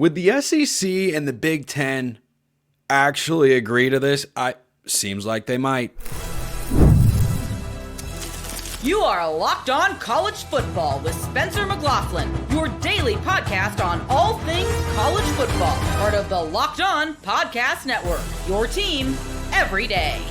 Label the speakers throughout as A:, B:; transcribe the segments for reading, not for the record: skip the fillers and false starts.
A: Would the SEC and the Big Ten actually agree to this? Seems like they might.
B: You are Locked On College Football with Spencer McLaughlin, your daily podcast on all things college football. Part of the Locked On Podcast Network, your team every day.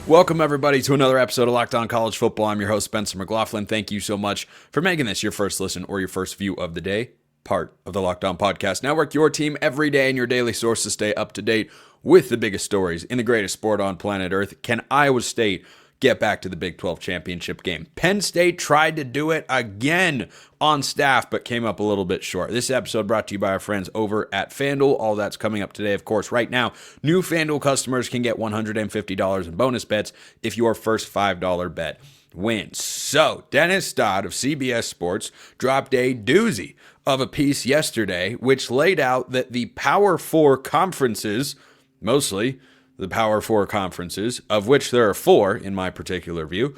A: Welcome, everybody, to another episode of Locked On College Football. I'm your host, Spencer McLaughlin. Thank you so much for making this your first listen or your first view of the day. Part of the Locked On Podcast Network, your team every day and your daily source to stay up to date with the biggest stories in the greatest sport on planet Earth. Can Iowa State get back to the Big 12 championship game? Penn State tried to do it again on staff, but came up a little bit short. This episode brought to you by our friends over at FanDuel. All that's coming up today, of course. Right now, new FanDuel customers can get $150 in bonus bets if your first $5 bet wins. So, Dennis Dodd of CBS Sports dropped a doozy of a piece yesterday, which laid out that the Power Four conferences, mostly the Power Four conferences, of which there are four in my particular view,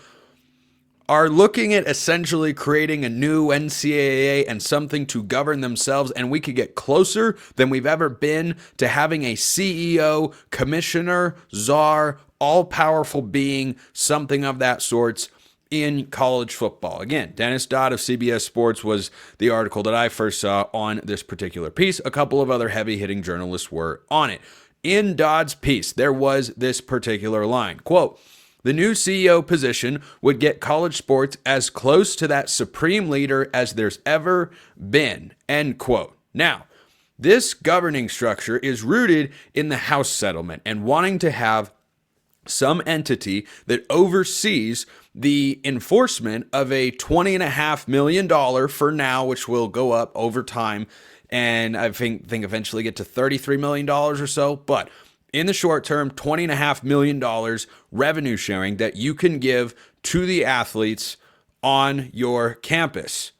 A: are looking at essentially creating a new NCAA and something to govern themselves, and we could get closer than we've ever been to having a CEO, commissioner, czar, all-powerful being, something of that sort in college football. Again, Dennis Dodd of CBS Sports was the article that I first saw on this particular piece. A couple of other heavy-hitting journalists were on it. In Dodd's piece, there was this particular line, quote, "The new CEO position would get college sports as close to that supreme leader as there's ever been," end quote. Now, this governing structure is rooted in the House settlement and wanting to have some entity that oversees the enforcement of a $20.5 million for now, which will go up over time, and I think eventually get to $33 million or so. But in the short term, $20.5 million revenue sharing that you can give to the athletes on your campus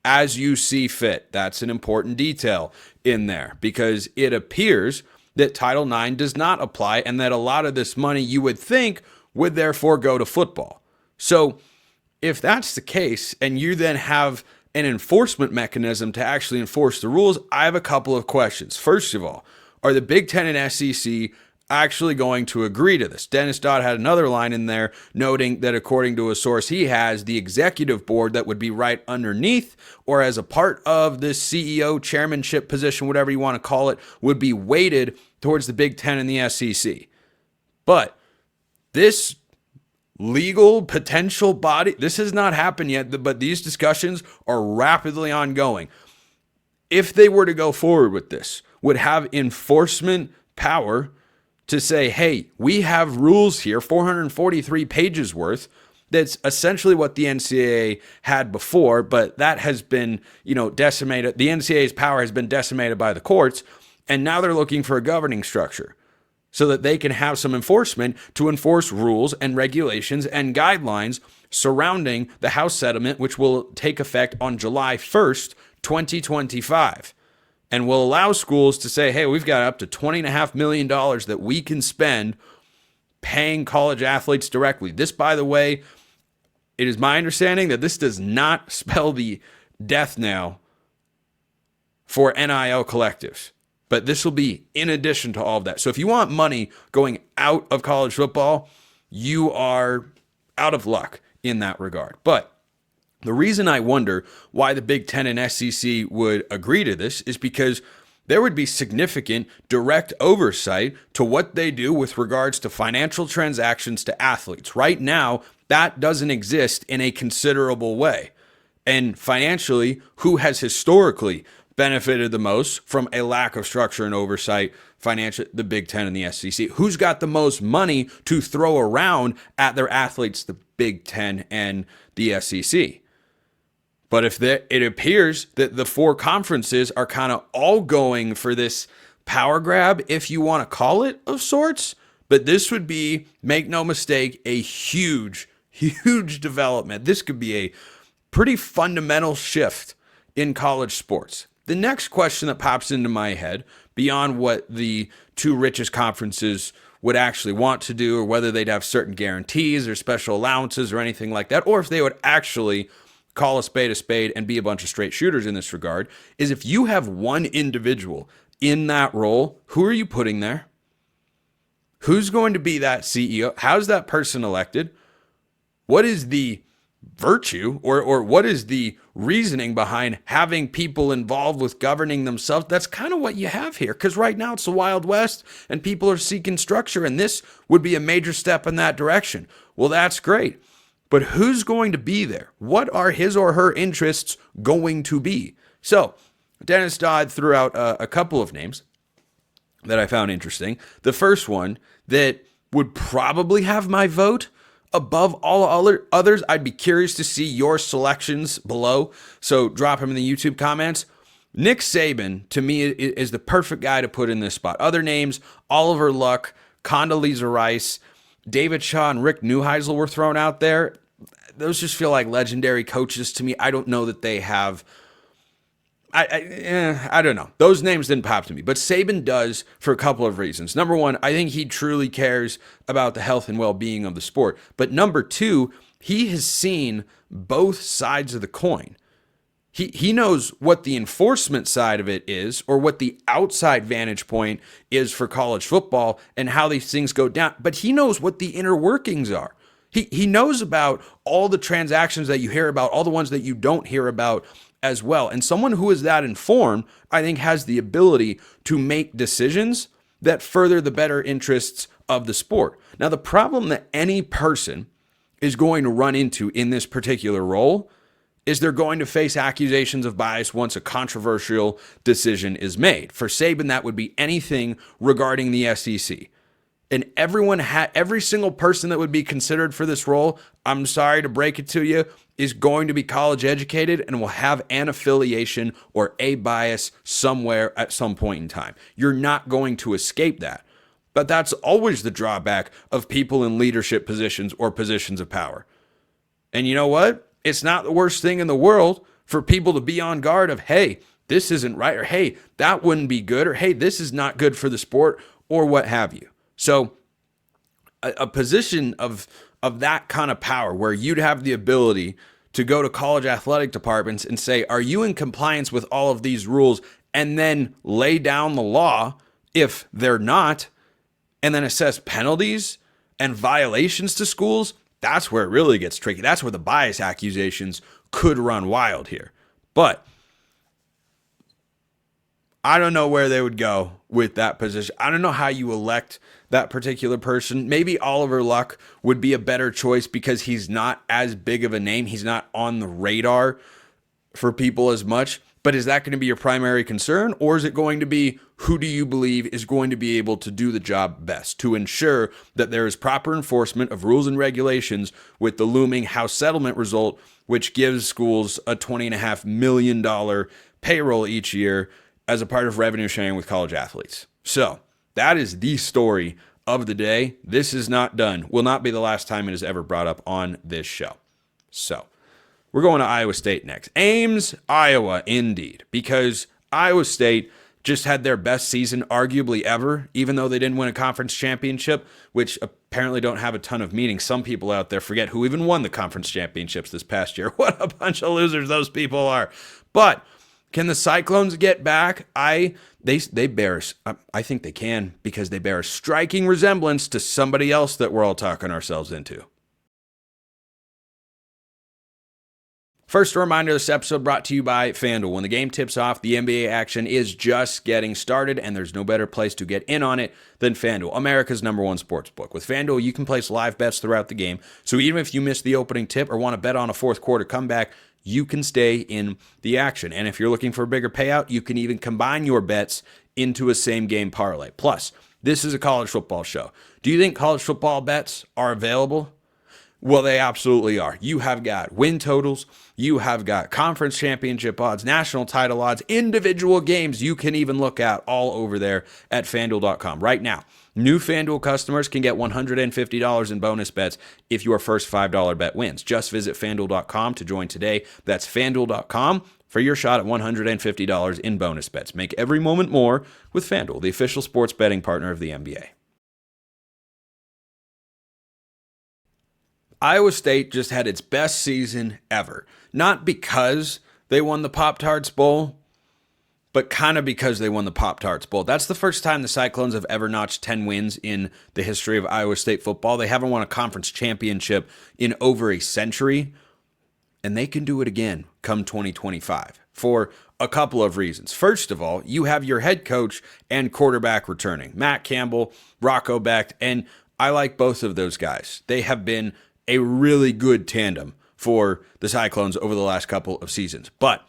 A: as you see fit. That's an important detail in there because it appears that Title IX does not apply and that a lot of this money you would think would therefore go to football. So if that's the case and you then have an enforcement mechanism to actually enforce the rules, I have a couple of questions. First of all, are the Big Ten and SEC actually going to agree to this? Dennis Dodd had another line in there noting that according to a source he has, the executive board that would be right underneath or as a part of the CEO chairmanship position, whatever you want to call it, would be weighted towards the Big Ten and the SEC. But this legal potential body, this has not happened yet, but these discussions are rapidly ongoing. If they were to go forward with this, would have enforcement power to say, hey, we have rules here, 443 pages worth. That's essentially what the NCAA had before, but that has been, decimated. The NCAA's power has been decimated by the courts, and now they're looking for a governing structure so that they can have some enforcement to enforce rules and regulations and guidelines surrounding the House settlement, which will take effect on July 1st, 2025. And will allow schools to say, hey, we've got up to $20.5 million that we can spend paying college athletes directly. This, by the way, it is my understanding that this does not spell the death knell for NIL collectives. But this will be in addition to all of that. So if you want money going out of college football, you are out of luck in that regard. But the reason I wonder why the Big Ten and SEC would agree to this is because there would be significant direct oversight to what they do with regards to financial transactions to athletes. Right now, that doesn't exist in a considerable way. And financially, who has historically benefited the most from a lack of structure and oversight financially? The Big Ten and the SEC. Who's got the most money to throw around at their athletes? The Big Ten and the SEC. But it appears that the four conferences are kind of all going for this power grab, if you want to call it, of sorts. But this would be, make no mistake, a huge, huge development. This could be a pretty fundamental shift in college sports. The next question that pops into my head, beyond what the two richest conferences would actually want to do, or whether they'd have certain guarantees or special allowances or anything like that, or if they would actually call a spade and be a bunch of straight shooters in this regard, is if you have one individual in that role, who are you putting there? Who's going to be that CEO? How's that person elected? What is the virtue or what is the reasoning behind having people involved with governing themselves? That's kind of what you have here, because right now it's the Wild West and people are seeking structure, and this would be a major step in that direction. Well, that's great. But who's going to be there? What are his or her interests going to be? So Dennis Dodd threw out a couple of names that I found interesting. The first one that would probably have my vote above all others, I'd be curious to see your selections below, so drop them in the YouTube comments. Nick Saban, to me, is the perfect guy to put in this spot. Other names, Oliver Luck, Condoleezza Rice, David Shaw, and Rick Neuheisel were thrown out there. Those just feel like legendary coaches to me. I don't know that they have... I don't know. Those names didn't pop to me, but Saban does for a couple of reasons. Number one, I think he truly cares about the health and well-being of the sport. But number two, he has seen both sides of the coin. He knows what the enforcement side of it is, or what the outside vantage point is for college football and how these things go down. But he knows what the inner workings are. He knows about all the transactions that you hear about, all the ones that you don't hear about as well. And someone who is that informed, I think, has the ability to make decisions that further the better interests of the sport. Now, the problem that any person is going to run into in this particular role is they're going to face accusations of bias once a controversial decision is made. For Saban, that would be anything regarding the SEC. And every single person that would be considered for this role, I'm sorry to break it to you, is going to be college educated and will have an affiliation or a bias somewhere at some point in time. You're not going to escape that. But that's always the drawback of people in leadership positions or positions of power. And you know what? It's not the worst thing in the world for people to be on guard of, hey, this isn't right, or hey, that wouldn't be good, or hey, this is not good for the sport, or what have you. So a position of that kind of power where you'd have the ability to go to college athletic departments and say, are you in compliance with all of these rules, and then lay down the law if they're not, and then assess penalties and violations to schools, that's where it really gets tricky. That's where the bias accusations could run wild here. But I don't know where they would go with that position. I don't know how you elect that particular person. Maybe Oliver Luck would be a better choice because he's not as big of a name. He's not on the radar for people as much. But is that going to be your primary concern? Or is it going to be, who do you believe is going to be able to do the job best to ensure that there is proper enforcement of rules and regulations with the looming House settlement result, which gives schools a $20.5 million payroll each year as a part of revenue sharing with college athletes? So that is the story of the day. This is not done. Will not be the last time it is ever brought up on this show. So we're going to Iowa State next. Ames, Iowa, indeed, because Iowa State just had their best season arguably ever, even though they didn't win a conference championship, which apparently don't have a ton of meaning. Some people out there forget who even won the conference championships this past year. What a bunch of losers those people are. But can the Cyclones get back? I think they can, because they bear a striking resemblance to somebody else that we're all talking ourselves into. First, a reminder, this episode brought to you by FanDuel. When the game tips off, the NBA action is just getting started, and there's no better place to get in on it than FanDuel, America's #1 sportsbook. With FanDuel, you can place live bets throughout the game, so even if you miss the opening tip or want to bet on a fourth quarter comeback, you can stay in the action. And if you're looking for a bigger payout, you can even combine your bets into a same-game parlay. Plus, this is a college football show. Do you think college football bets are available? Well, they absolutely are. You have got win totals, you have got conference championship odds, national title odds, individual games you can even look at all over there at FanDuel.com. Right now, new FanDuel customers can get $150 in bonus bets if your first $5 bet wins. Just visit FanDuel.com to join today. That's FanDuel.com for your shot at $150 in bonus bets. Make every moment more with FanDuel, the official sports betting partner of the NBA. Iowa State just had its best season ever. Not because they won the Pop-Tarts Bowl, but kind of because they won the Pop-Tarts Bowl. That's the first time the Cyclones have ever notched 10 wins in the history of Iowa State football. They haven't won a conference championship in over a century, and they can do it again come 2025 for a couple of reasons. First of all, you have your head coach and quarterback returning, Matt Campbell, Rocco Becht, and I like both of those guys. They have been a really good tandem for the Cyclones over the last couple of seasons. But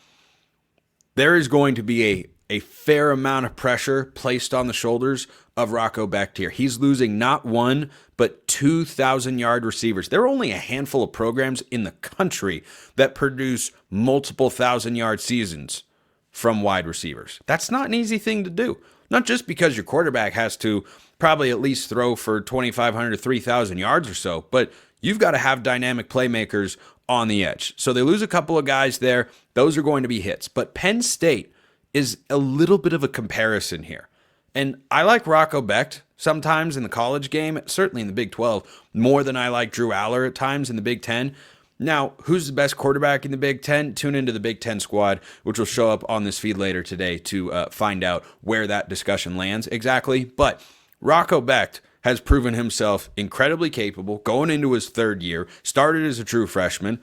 A: there is going to be a fair amount of pressure placed on the shoulders of Rocco Becht here. He's losing not one, but 2,000-yard receivers. There are only a handful of programs in the country that produce multiple 1,000-yard seasons from wide receivers. That's not an easy thing to do. Not just because your quarterback has to probably at least throw for 2,500 to 3,000 yards or so, but you've got to have dynamic playmakers on the edge. So they lose a couple of guys there. Those are going to be hits. But Penn State is a little bit of a comparison here. And I like Rocco Becht sometimes in the college game, certainly in the Big 12, more than I like Drew Aller at times in the Big 10. Now, who's the best quarterback in the Big 10? Tune into the Big 10 squad, which will show up on this feed later today to find out where that discussion lands exactly. But Rocco Becht has proven himself incredibly capable going into his third year, started as a true freshman.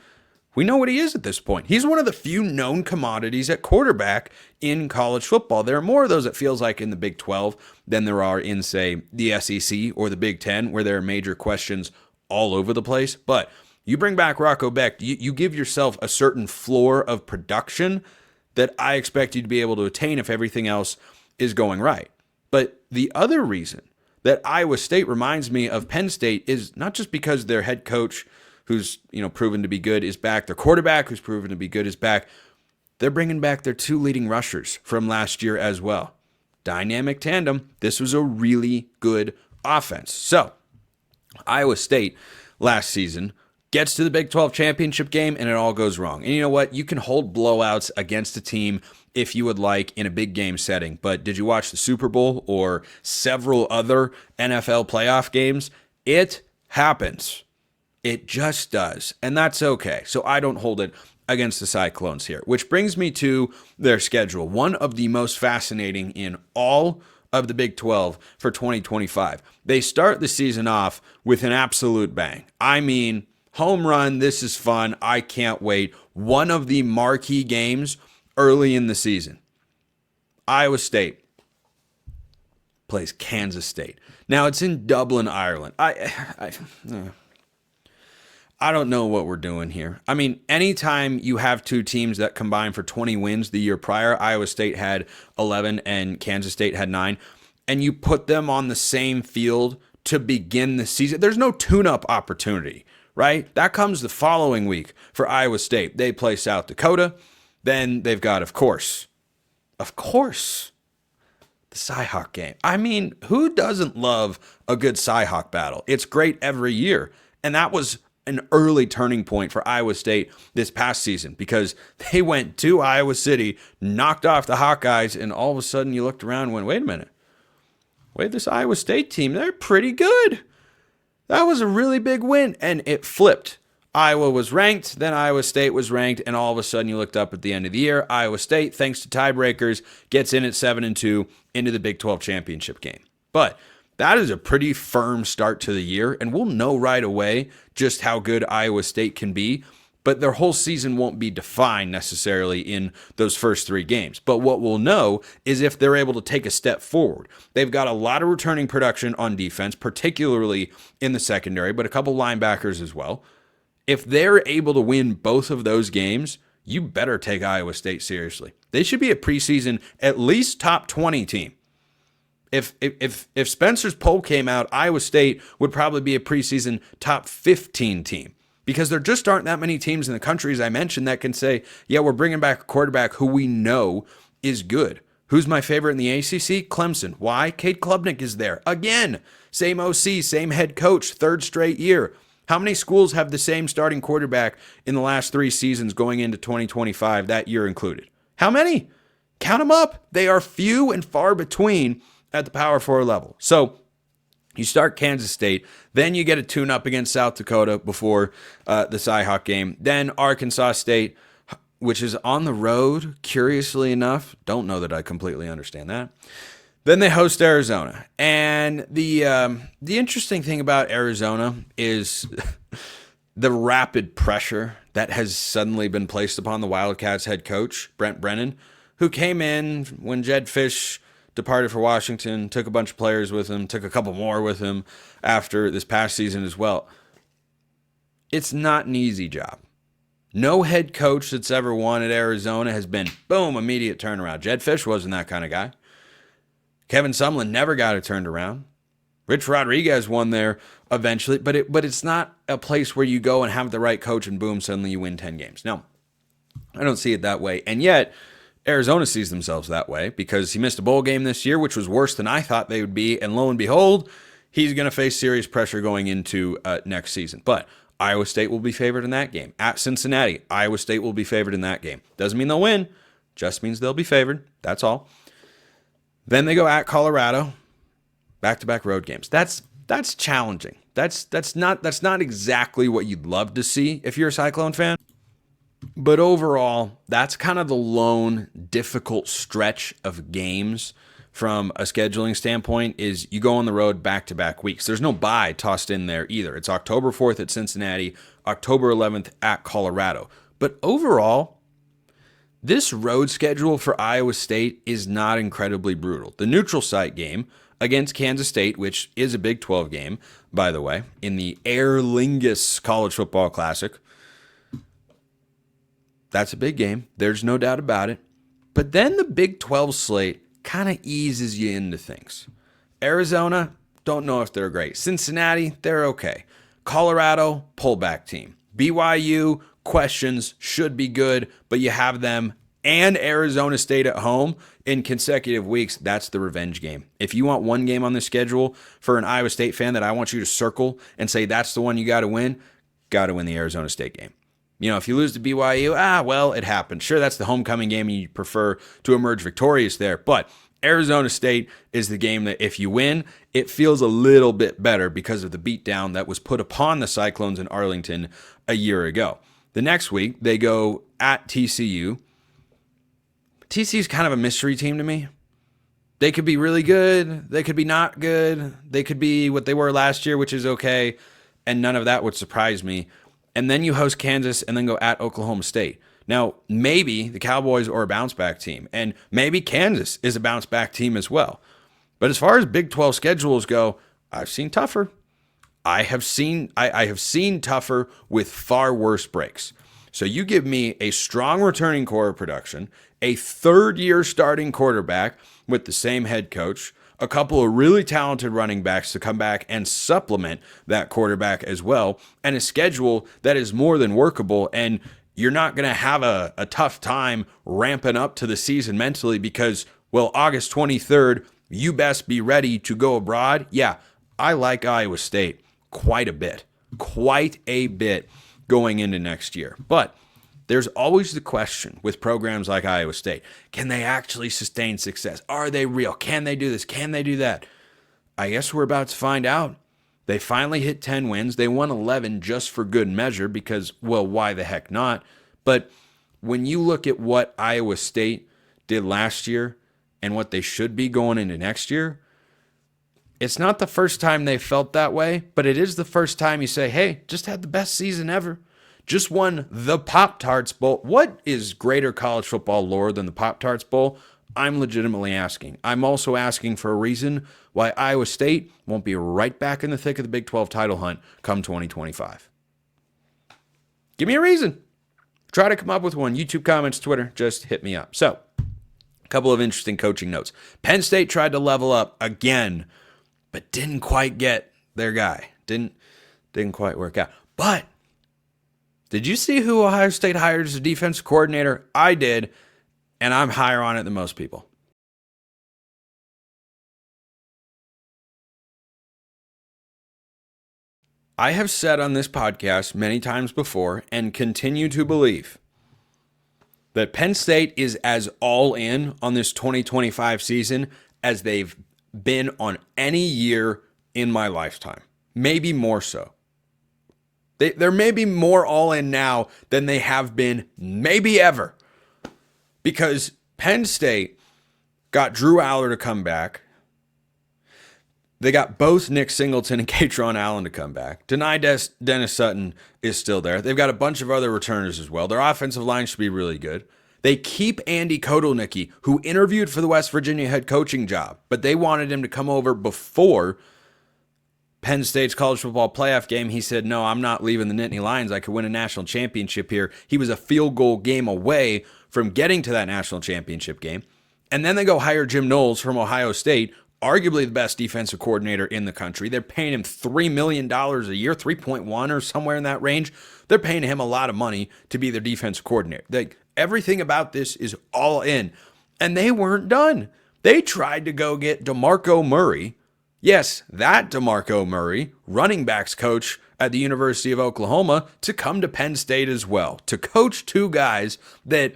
A: We know what he is at this point. He's one of the few known commodities at quarterback in college football. There are more of those, it feels like, in the Big 12 than there are in, say, the SEC or the Big 10, where there are major questions all over the place. But you bring back Rocco Becht, you give yourself a certain floor of production that I expect you to be able to attain if everything else is going right. But the other reason that Iowa State reminds me of Penn State is not just because their head coach, who's proven to be good, is back. Their quarterback, who's proven to be good, is back. They're bringing back their two leading rushers from last year as well. Dynamic tandem. This was a really good offense. So Iowa State last season gets to the Big 12 championship game and it all goes wrong. And you know what? You can hold blowouts against a team if you would like in a big game setting. But did you watch the Super Bowl or several other NFL playoff games? It happens. It just does. And that's okay. So I don't hold it against the Cyclones here, which brings me to their schedule. One of the most fascinating in all of the Big 12 for 2025. They start the season off with an absolute bang. I mean, home run, this is fun. I can't wait. One of the marquee games early in the season. Iowa State plays Kansas State. Now, it's in Dublin, Ireland. I don't know what we're doing here. I mean, anytime you have two teams that combine for 20 wins the year prior, Iowa State had 11 and Kansas State had 9, and you put them on the same field to begin the season, there's no tune-up opportunity, right? That comes the following week for Iowa State. They play South Dakota. Then they've got, of course, the Cyhawk game. I mean, who doesn't love a good Cyhawk battle? It's great every year. And that was an early turning point for Iowa State this past season because they went to Iowa City, knocked off the Hawkeyes, and all of a sudden you looked around and went, wait a minute. Wait, this Iowa State team, they're pretty good. That was a really big win, and it flipped. Iowa was ranked, then Iowa State was ranked, and all of a sudden you looked up at the end of the year. Iowa State, thanks to tiebreakers, gets in at 7-2 into the Big 12 championship game. But that is a pretty firm start to the year, and we'll know right away just how good Iowa State can be, but their whole season won't be defined necessarily in those first 3 games. But what we'll know is if they're able to take a step forward. They've got a lot of returning production on defense, particularly in the secondary, but a couple linebackers as well. If they're able to win both of those games, you better take Iowa State seriously. They should be a preseason at least top 20 team. If Spencer's poll came out, Iowa State would probably be a preseason top 15 team because there just aren't that many teams in the country, as I mentioned, that can say, yeah, we're bringing back a quarterback who we know is good. Who's my favorite in the ACC? Clemson. Why? Cade Klubnik is there. Again, same OC, same head coach, third straight year. How many schools have the same starting quarterback in the last 3 seasons going into 2025, that year included? How many? Count them up. They are few and far between at the Power 4 level. So you start Kansas State, then you get a tune-up against South Dakota before the Cyhawk game. Then Arkansas State, which is on the road, curiously enough. Don't know that I completely understand that. Then they host Arizona. And the interesting thing about Arizona is the rapid pressure that has suddenly been placed upon the Wildcats head coach, Brent Brennan, who came in when Jed Fish departed for Washington, took a bunch of players with him, took a couple more with him after this past season as well. It's not an easy job. No head coach that's ever won at Arizona has been, boom, immediate turnaround. Jed Fish wasn't that kind of guy. Kevin Sumlin never got it turned around. Rich Rodriguez won there eventually, but it's not a place where you go and have the right coach and boom, suddenly you win 10 games. No, I don't see it that way. And yet, Arizona sees themselves that way because he missed a bowl game this year, which was worse than I thought they would be. And lo and behold, he's going to face serious pressure going into next season. But Iowa State will be favored in that game. At Cincinnati, Iowa State will be favored in that game. Doesn't mean they'll win, just means they'll be favored. That's all. Then they go at Colorado, back-to-back road games. That's challenging. That's not exactly what you'd love to see if you're a Cyclone fan. But overall, that's kind of the lone difficult stretch of games from a scheduling standpoint is you go on the road back-to-back weeks. There's no bye tossed in there either. It's October 4th at Cincinnati, October 11th at Colorado. But overall, this road schedule for Iowa State is not incredibly brutal. The neutral site game against Kansas State, which is a Big 12 game, by the way, in the Aer Lingus College Football Classic, that's a big game. There's no doubt about it. But then the Big 12 slate kind of eases you into things. Arizona, don't know if they're great. Cincinnati, they're okay. Colorado, pullback team. BYU, questions, should be good, but you have them and Arizona State at home in consecutive weeks. That's the revenge game. If you want one game on the schedule for an Iowa State fan that I want you to circle and say that's the one you got to win the Arizona State game. You know, if you lose to BYU, well, it happened. Sure, that's the homecoming game and you prefer to emerge victorious there, but Arizona State is the game that if you win, it feels a little bit better because of the beatdown that was put upon the Cyclones in Arlington a year ago. The next week, they go at TCU. TCU's kind of a mystery team to me. They could be really good. They could be not good. They could be what they were last year, which is okay. And none of that would surprise me. And then you host Kansas and then go at Oklahoma State. Now, maybe the Cowboys are a bounce-back team. And maybe Kansas is a bounce-back team as well. But as far as Big 12 schedules go, I've seen tougher. I have seen tougher with far worse breaks. So you give me a strong returning core of production, a third-year starting quarterback with the same head coach, a couple of really talented running backs to come back and supplement that quarterback as well, and a schedule that is more than workable, and you're not going to have a tough time ramping up to the season mentally because, well, August 23rd, you best be ready to go abroad. Yeah, I like Iowa State quite a bit going into next year. But there's always the question with programs like Iowa State. Can they actually sustain success? Are they real? Can they do this? Can they do that? I guess we're about to find out. They finally hit 10 wins. They won 11 just for good measure because, well, why the heck not? But when you look at what Iowa State did last year and what they should be going into next year, it's not the first time they felt that way, but it is the first time you say, hey, just had the best season ever. Just won the Pop-Tarts Bowl. What is greater college football lore than the Pop-Tarts Bowl? I'm legitimately asking. I'm also asking for a reason why Iowa State won't be right back in the thick of the Big 12 title hunt come 2025. Give me a reason. Try to come up with one. YouTube comments, Twitter, just hit me up. So, a couple of interesting coaching notes. Penn State tried to level up again, but didn't quite get their guy. Didn't quite work out. But did you see who Ohio State hired as a defense coordinator? I did, and I'm higher on it than most people. I have said on this podcast many times before and continue to believe that Penn State is as all in on this 2025 season as they've been on any year in my lifetime. Maybe more so. They're maybe more all in now than they have been maybe ever because Penn State got Drew Aller to come back. They got both Nick Singleton and Katron Allen to come back. Dennis Sutton is still there. They've got a bunch of other returners as well. Their offensive line should be really good. They keep Andy Kotelnicki, who interviewed for the West Virginia head coaching job, but they wanted him to come over before Penn State's college football playoff game. He said, no, I'm not leaving the Nittany Lions. I could win a national championship here. He was a field goal game away from getting to that national championship game. And then they go hire Jim Knowles from Ohio State, arguably the best defensive coordinator in the country. They're paying him $3 million a year, 3.1 or somewhere in that range. They're paying him a lot of money to be their defensive coordinator. Everything about this is all in. And they weren't done. They tried to go get DeMarco Murray. Yes, that DeMarco Murray, running backs coach at the University of Oklahoma, to come to Penn State as well, to coach two guys that,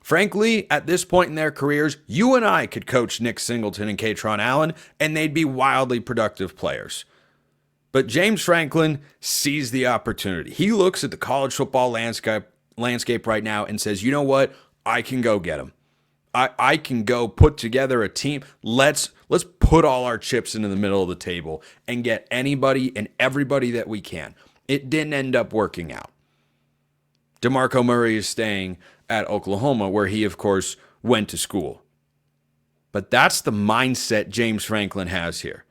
A: frankly, at this point in their careers, you and I could coach Nick Singleton and Katron Allen, and they'd be wildly productive players. But James Franklin sees the opportunity. He looks at the college football landscape right now and says, you know what? I can go get him. I can go put together a team. Let's put all our chips into the middle of the table and get anybody and everybody that we can. It didn't end up working out. DeMarco Murray is staying at Oklahoma, where he, of course, went to school. But that's the mindset James Franklin has here.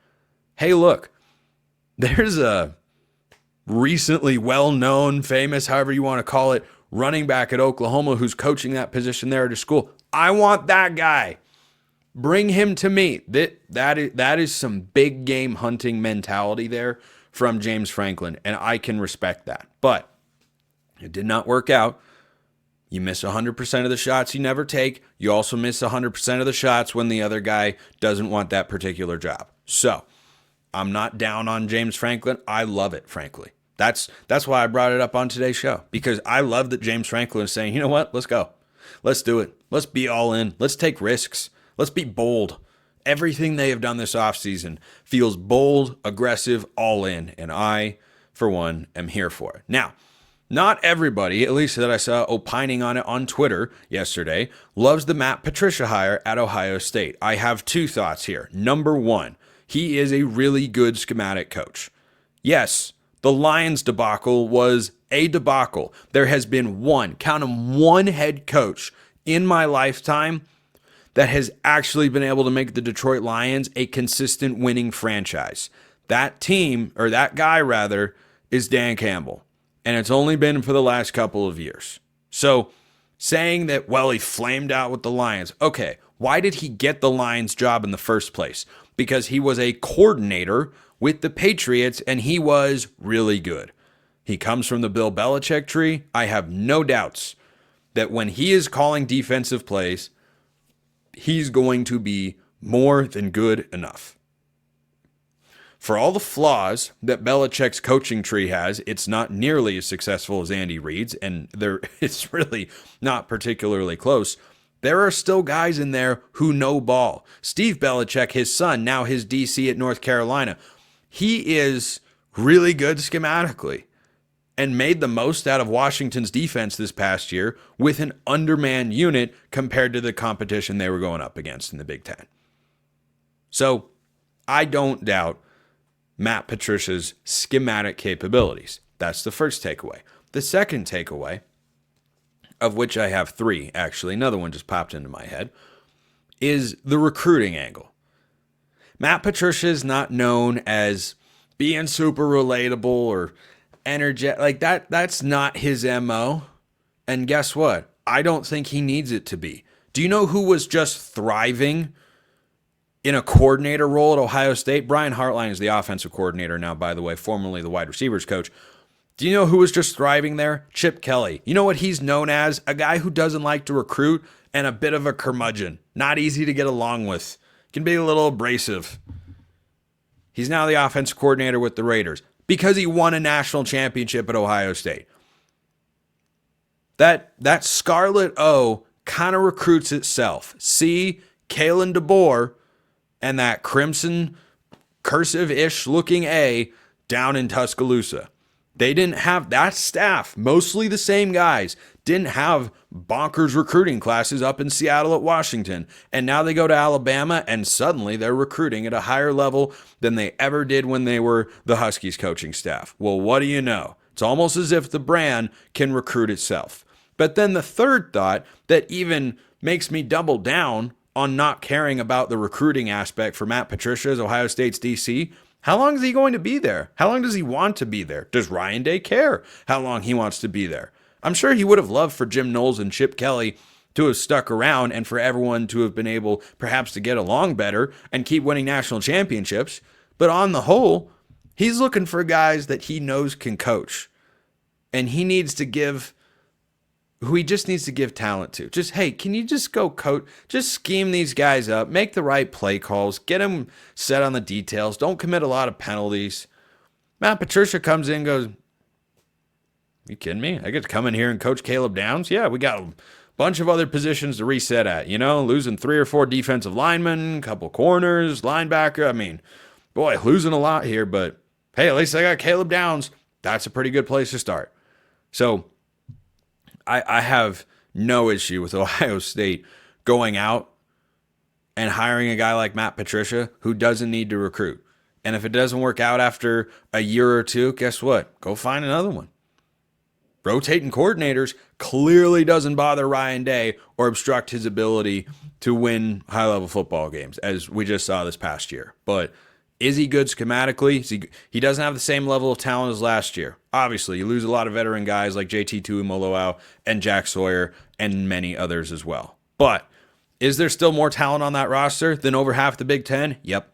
A: Hey, look, there's a recently well-known, famous, however you want to call it, running back at Oklahoma who's coaching that position there at a school. I want that guy. Bring him to me. That is some big game hunting mentality there from James Franklin, and I can respect that. But it did not work out. You miss 100% of the shots you never take. You also miss 100% of the shots when the other guy doesn't want that particular job. So, I'm not down on James Franklin. I love it, frankly. That's why I brought it up on today's show, because I love that James Franklin is saying, you know what, let's go. Let's do it. Let's be all in. Let's take risks. Let's be bold. Everything they have done this offseason feels bold, aggressive, all in, and I, for one, am here for it. Now, not everybody, at least that I saw opining on it on Twitter yesterday, loves the Matt Patricia hire at Ohio State. I have two thoughts here. Number one, he is a really good schematic coach. Yes, the Lions debacle was a debacle. There has been one head coach in my lifetime that has actually been able to make the Detroit Lions a consistent winning franchise. That team, or that guy rather, is Dan Campbell. And it's only been for the last couple of years. So saying that, well, he flamed out with the Lions. Okay, why did he get the Lions job in the first place? Because he was a coordinator with the Patriots, and he was really good. He comes from the Bill Belichick tree. I have no doubts that when he is calling defensive plays, he's going to be more than good enough. For all the flaws that Belichick's coaching tree has, it's not nearly as successful as Andy Reid's, and it's really not particularly close. There are still guys in there who know ball. Steve Belichick, his son, now his DC at North Carolina, he is really good schematically and made the most out of Washington's defense this past year with an undermanned unit compared to the competition they were going up against in the Big Ten. So I don't doubt Matt Patricia's schematic capabilities. That's the first takeaway. The second takeaway, of which I have three, actually, another one just popped into my head, is the recruiting angle. Matt Patricia is not known as being super relatable or energetic. Like that's not his MO. And guess what? I don't think he needs it to be. Do you know who was just thriving in a coordinator role at Ohio State? Brian Hartline is the offensive coordinator now, by the way, formerly the wide receivers coach. Do you know who was just thriving there? Chip Kelly. You know what he's known as? A guy who doesn't like to recruit and a bit of a curmudgeon. Not easy to get along with. Can be a little abrasive. He's now the offensive coordinator with the Raiders because he won a national championship at Ohio State. That Scarlet O kind of recruits itself. See Kalen DeBoer and that crimson cursive-ish looking A down in Tuscaloosa. They didn't have that staff, mostly the same guys, didn't have bonkers recruiting classes up in Seattle at Washington. And now they go to Alabama and suddenly they're recruiting at a higher level than they ever did when they were the Huskies coaching staff. Well, what do you know? It's almost as if the brand can recruit itself. But then the third thought that even makes me double down on not caring about the recruiting aspect for Matt Patricia as Ohio State's DC. How long is he going to be there? How long does he want to be there? Does Ryan Day care how long he wants to be there? I'm sure he would have loved for Jim Knowles and Chip Kelly to have stuck around and for everyone to have been able perhaps to get along better and keep winning national championships. But on the whole, he's looking for guys that he knows can coach. And he needs to give who he just needs to give talent to. Just, hey, can you just go coach? Just scheme these guys up, make the right play calls, get them set on the details. Don't commit a lot of penalties. Matt Patricia comes in and goes, you kidding me? I get to come in here and coach Caleb Downs? Yeah, we got a bunch of other positions to reset at, losing 3 or 4 defensive linemen, couple corners, linebacker. I mean, boy, losing a lot here, but hey, at least I got Caleb Downs. That's a pretty good place to start. So I have no issue with Ohio State going out and hiring a guy like Matt Patricia who doesn't need to recruit. And if it doesn't work out after a year or two, guess what? Go find another one. Rotating coordinators clearly doesn't bother Ryan Day or obstruct his ability to win high-level football games, as we just saw this past year. But is he good schematically? He doesn't have the same level of talent as last year. Obviously, you lose a lot of veteran guys like JT Tuimoloau and Jack Sawyer and many others as well. But is there still more talent on that roster than over half the Big Ten? Yep.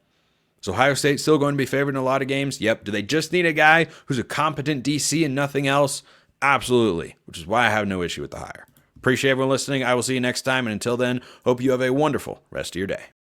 A: Is Ohio State still going to be favored in a lot of games? Yep. Do they just need a guy who's a competent DC and nothing else? Absolutely, which is why I have no issue with the hire. Appreciate everyone listening. I will see you next time, and until then, hope you have a wonderful rest of your day.